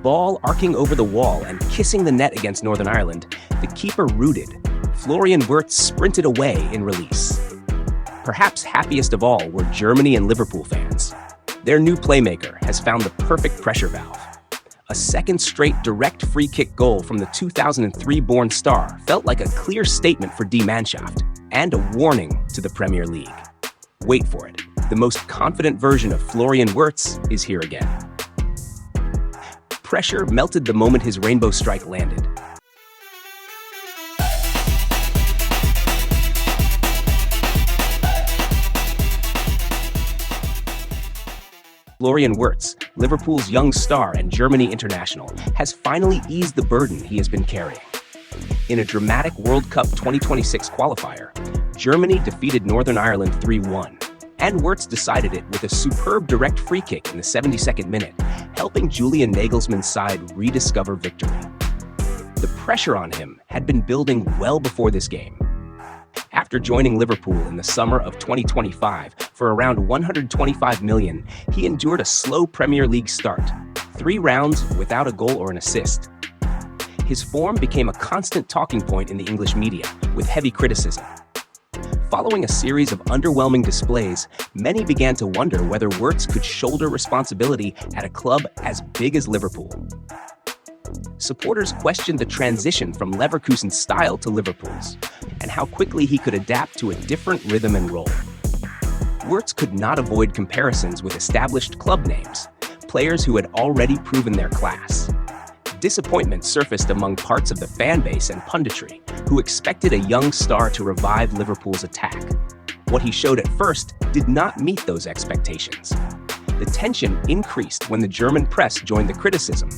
ball arcing over the wall and kissing the net against Northern Ireland, the keeper rooted. Florian Wirtz sprinted away in release. Perhaps happiest of all were Germany and Liverpool fans. Their new playmaker has found the perfect pressure valve. A second straight direct free kick goal from the 2003-born star felt like a clear statement for Die Mannschaft and a warning to the Premier League. Wait for it. The most confident version of Florian Wirtz is here again. Pressure melted the moment his rainbow strike landed. Florian Wirtz, Liverpool's young star and Germany international, has finally eased the burden he has been carrying. In a dramatic World Cup 2026 qualifier, Germany defeated Northern Ireland 3-1, and Wirtz decided it with a superb direct free kick in the 72nd minute, helping Julian Nagelsmann's side rediscover victory. The pressure on him had been building well before this game. After joining Liverpool in the summer of 2025 for around $125 million, he endured a slow Premier League start, 3 rounds without a goal or an assist. His form became a constant talking point in the English media, with heavy criticism. Following a series of underwhelming displays, many began to wonder whether Wirtz could shoulder responsibility at a club as big as Liverpool. Supporters questioned the transition from Leverkusen's style to Liverpool's, and how quickly he could adapt to a different rhythm and role. Wirtz could not avoid comparisons with established club names, players who had already proven their class. Disappointment surfaced among parts of the fan base and punditry, who expected a young star to revive Liverpool's attack. What he showed at first did not meet those expectations. The tension increased when the German press joined the criticism.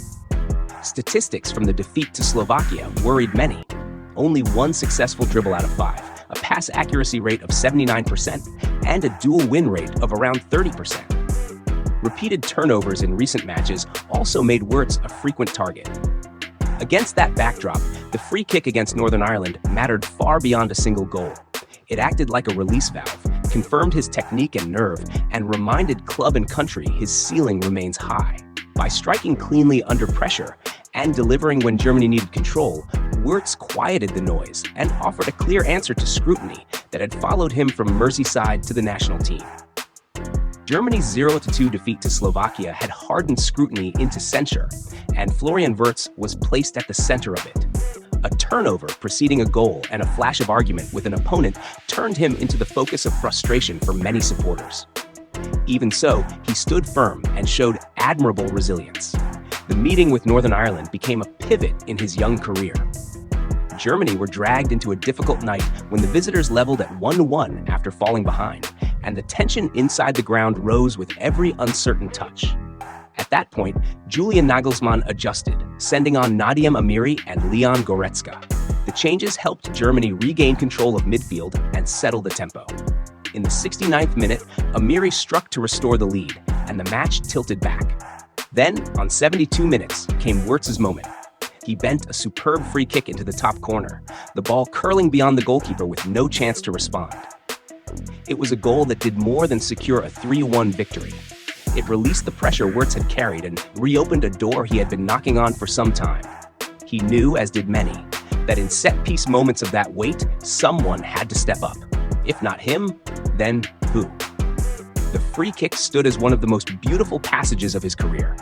Statistics from the defeat to Slovakia worried many. Only 1 successful dribble out of 5, a pass accuracy rate of 79%, and a dual win rate of around 30%. Repeated turnovers in recent matches also made Wirtz a frequent target. Against that backdrop, the free kick against Northern Ireland mattered far beyond a single goal. It acted like a release valve, confirmed his technique and nerve, and reminded club and country his ceiling remains high. By striking cleanly under pressure and delivering when Germany needed control, Wirtz quieted the noise and offered a clear answer to scrutiny that had followed him from Merseyside to the national team. Germany's 0-2 defeat to Slovakia had hardened scrutiny into censure, and Florian Wirtz was placed at the center of it. A turnover preceding a goal and a flash of argument with an opponent turned him into the focus of frustration for many supporters. Even so, he stood firm and showed admirable resilience. The meeting with Northern Ireland became a pivot in his young career. Germany were dragged into a difficult night when the visitors leveled at 1-1 after falling behind, and the tension inside the ground rose with every uncertain touch. At that point, Julian Nagelsmann adjusted, sending on Nadim Amiri and Leon Goretzka. The changes helped Germany regain control of midfield and settle the tempo. In the 69th minute, Amiri struck to restore the lead, and the match tilted back. Then, on 72 minutes, came Wirtz's moment. He bent a superb free kick into the top corner, the ball curling beyond the goalkeeper with no chance to respond. It was a goal that did more than secure a 3-1 victory. It released the pressure Wirtz had carried and reopened a door he had been knocking on for some time. He knew, as did many, that in set-piece moments of that weight, someone had to step up. If not him, then who? The free kick stood as one of the most beautiful passages of his career.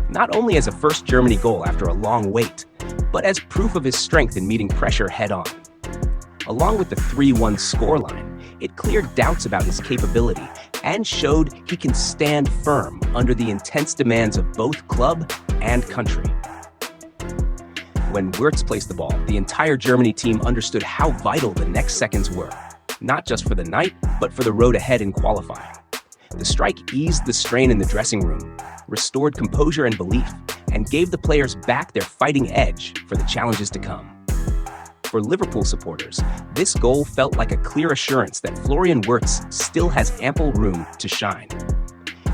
Not only as a first Germany goal after a long wait, but as proof of his strength in meeting pressure head-on. Along with the 3-1 scoreline, it cleared doubts about his capability and showed he can stand firm under the intense demands of both club and country. When Wirtz placed the ball, the entire Germany team understood how vital the next seconds were, not just for the night, but for the road ahead in qualifying. The strike eased the strain in the dressing room, restored composure and belief, and gave the players back their fighting edge for the challenges to come. For Liverpool supporters, this goal felt like a clear assurance that Florian Wirtz still has ample room to shine.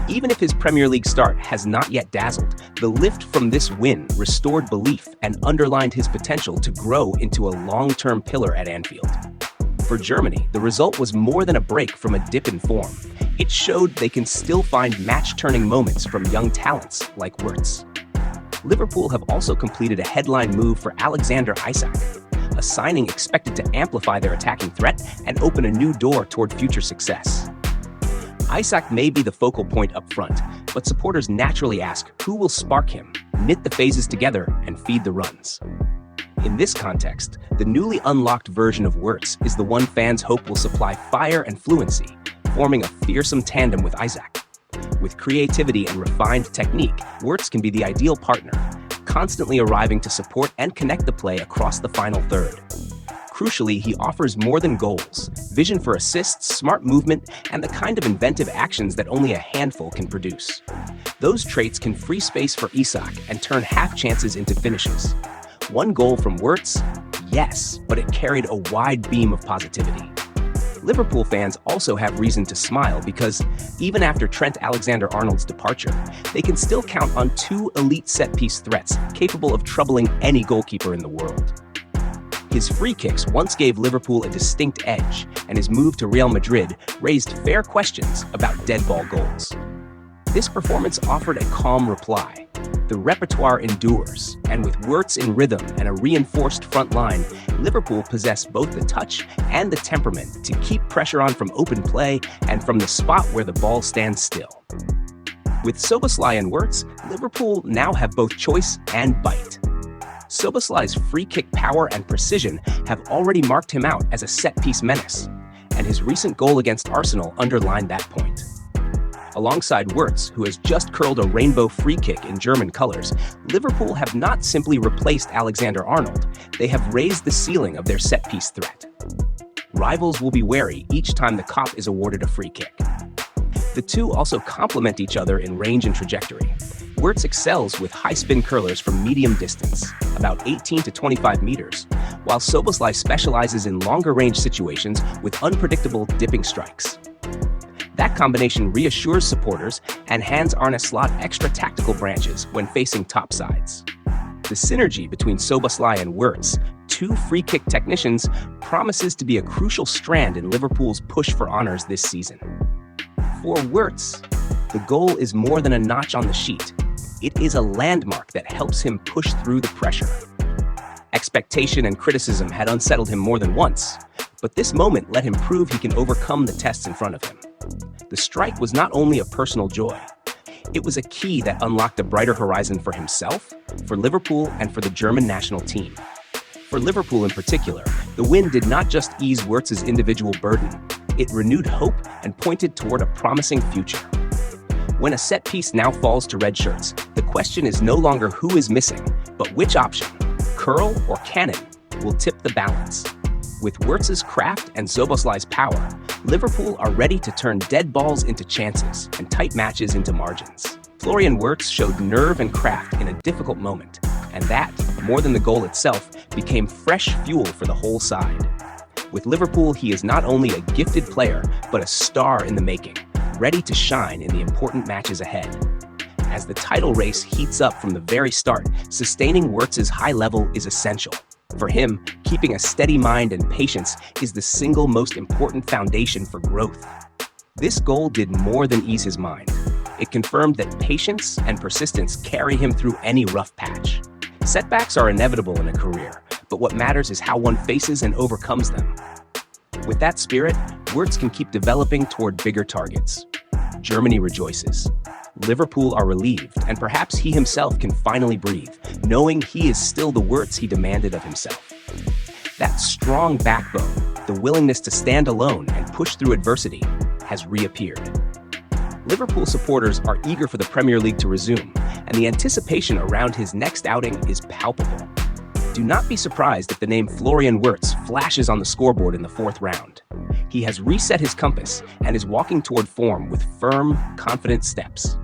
Even if his Premier League start has not yet dazzled, the lift from this win restored belief and underlined his potential to grow into a long-term pillar at Anfield. For Germany, the result was more than a break from a dip in form. It showed they can still find match-turning moments from young talents like Wirtz. Liverpool have also completed a headline move for Alexander Isak, a signing expected to amplify their attacking threat and open a new door toward future success. Isak may be the focal point up front, but supporters naturally ask who will spark him, knit the phases together, and feed the runs. In this context, the newly unlocked version of Wirtz is the one fans hope will supply fire and fluency, forming a fearsome tandem with Isak. With creativity and refined technique, Wirtz can be the ideal partner, constantly arriving to support and connect the play across the final third. Crucially, he offers more than goals, vision for assists, smart movement, and the kind of inventive actions that only a handful can produce. Those traits can free space for Isak and turn half chances into finishes. One goal from Wirtz? Yes, but it carried a wide beam of positivity. Liverpool fans also have reason to smile because, even after Trent Alexander-Arnold's departure, they can still count on two elite set-piece threats capable of troubling any goalkeeper in the world. His free kicks once gave Liverpool a distinct edge, and his move to Real Madrid raised fair questions about dead ball goals. This performance offered a calm reply. The repertoire endures, and with Wirtz in rhythm and a reinforced front line, Liverpool possess both the touch and the temperament to keep pressure on from open play and from the spot where the ball stands still. With Szoboszlai and Wirtz, Liverpool now have both choice and bite. Szoboszlai's free kick power and precision have already marked him out as a set-piece menace, and his recent goal against Arsenal underlined that point. Alongside Wirtz, who has just curled a rainbow free kick in German colors, Liverpool have not simply replaced Alexander-Arnold, they have raised the ceiling of their set-piece threat. Rivals will be wary each time the Kop is awarded a free kick. The two also complement each other in range and trajectory. Wirtz excels with high-spin curlers from medium distance, about 18 to 25 meters, while Szoboszlai specializes in longer-range situations with unpredictable dipping strikes. That combination reassures supporters and hands Arne Slot extra tactical branches when facing top sides. The synergy between Szoboszlai and Wirtz, two free-kick technicians, promises to be a crucial strand in Liverpool's push for honors this season. For Wirtz, the goal is more than a notch on the sheet. It is a landmark that helps him push through the pressure. Expectation and criticism had unsettled him more than once, but this moment let him prove he can overcome the tests in front of him. The strike was not only a personal joy, it was a key that unlocked a brighter horizon for himself, for Liverpool, and for the German national team. For Liverpool in particular, the win did not just ease Wirtz's individual burden, it renewed hope and pointed toward a promising future. When a set piece now falls to red shirts, the question is no longer who is missing, but which option, curl or cannon, will tip the balance. With Wirtz's craft and Szoboszlai's power, Liverpool are ready to turn dead balls into chances and tight matches into margins. Florian Wirtz showed nerve and craft in a difficult moment, and that, more than the goal itself, became fresh fuel for the whole side. With Liverpool, he is not only a gifted player, but a star in the making, ready to shine in the important matches ahead. As the title race heats up from the very start, sustaining Wirtz's high level is essential. For him, keeping a steady mind and patience is the single most important foundation for growth. This goal did more than ease his mind. It confirmed that patience and persistence carry him through any rough patch. Setbacks are inevitable in a career, but what matters is how one faces and overcomes them. With that spirit, Wirtz can keep developing toward bigger targets. Germany rejoices. Liverpool are relieved, and perhaps he himself can finally breathe, knowing he is still the Wirtz he demanded of himself. That strong backbone, the willingness to stand alone and push through adversity, has reappeared. Liverpool supporters are eager for the Premier League to resume, and the anticipation around his next outing is palpable. Do not be surprised if the name Florian Wirtz flashes on the scoreboard in the fourth round. He has reset his compass and is walking toward form with firm, confident steps.